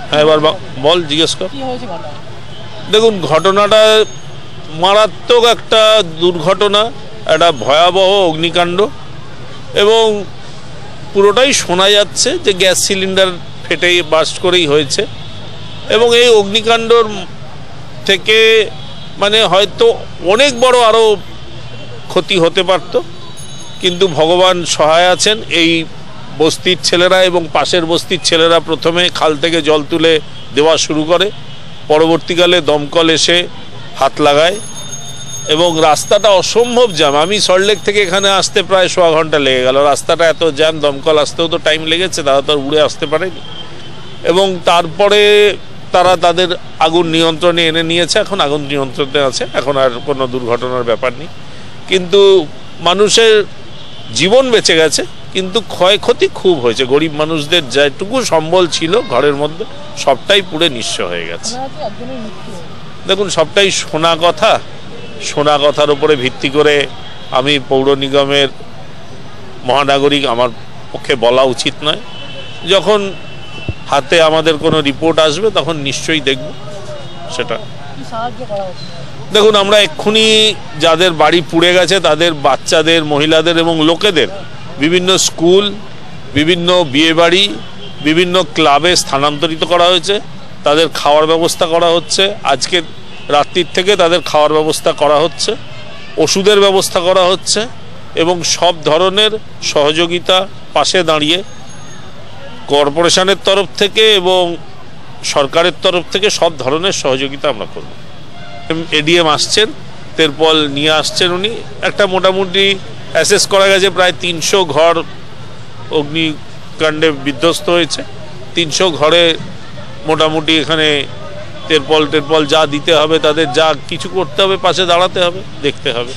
হ্যাঁ এবার বল, জিজ্ঞেস কর। দেখুন, ঘটনাটা মারাত্মক একটা দুর্ঘটনা, একটা ভয়াবহ অগ্নিকাণ্ড, এবং পুরোটাই শোনা যাচ্ছে যে গ্যাস সিলিন্ডার ফেটে বাস্ট করেই হয়েছে। এবং এই অগ্নিকাণ্ডর থেকে মানে হয়তো অনেক বড় আরও ক্ষতি হতে পারত, কিন্তু ভগবান সহায় আছেন। এই বস্তির ছেলেরা এবং পাশের বস্তির ছেলেরা প্রথমে খাল থেকে জল তুলে দেওয়া শুরু করে, পরবর্তীকালে দমকল এসে হাত লাগায়, এবং রাস্তাটা অসম্ভব জ্যাম। আমি সল্টলেক থেকে এখানে আসতে প্রায় সোয়া ঘন্টা লেগে গেল। রাস্তাটা এত জ্যাম, দমকল আসতেও তো টাইম লেগেছে, তারা তো উড়ে আসতে পারেনি। এবং তারপরে তারা তাদের আগুন নিয়ন্ত্রণে এনে নিয়েছে, এখন আগুন নিয়ন্ত্রণে আছে, এখন আর কোনো দুর্ঘটনার ব্যাপার নেই। কিন্তু মানুষের জীবন বেঁচে গেছে, কিন্তু ক্ষয়ক্ষতি খুব হয়েছে। গরিব মানুষদের যেটুকু সম্বল ছিল ঘরের মধ্যে সবটাই পুড়ে নিঃস্ব হয়ে গেছে। দেখুন, সবটাই শোনা কথা, শোনা কথার উপরে ভিত্তি করে আমি পৌর নিগমের মহানাগরিক, আমার পক্ষে বলা উচিত নয়। যখন হাতে আমাদের কোনো রিপোর্ট আসবে তখন নিশ্চয়ই দেখব সেটা। দেখুন, আমরা এক্ষুনি যাদের বাড়ি পুড়ে গেছে তাদের বাচ্চাদের, মহিলাদের এবং লোকেদের বিভিন্ন স্কুল, বিভিন্ন বিয়েবাড়ি, বিভিন্ন ক্লাবে স্থানান্তরিত করা হয়েছে। তাদের খাওয়ার ব্যবস্থা করা হচ্ছে, আজকে রাত্রির থেকে তাদের খাওয়ার ব্যবস্থা করা হচ্ছে, ওষুধের ব্যবস্থা করা হচ্ছে, এবং সব ধরনের সহযোগিতা পাশে দাঁড়িয়ে কর্পোরেশনের তরফ থেকে এবং সরকারের তরফ থেকে সব ধরনের সহযোগিতা আমরা করব। এডিএম আসছেন, তেরপল নিয়ে আসছেন উনি। একটা মোটামুটি অ্যাসেস করা গেছে প্রায় 300 ঘর অগ্নিকাণ্ডে বিধ্বস্ত হয়েছে। 300 ঘরে মোটামুটি এখানে তেরপল যা দিতে হবে, তাদের যা কিছু করতে হবে, পাশে দাঁড়াতে হবে, দেখতে হবে।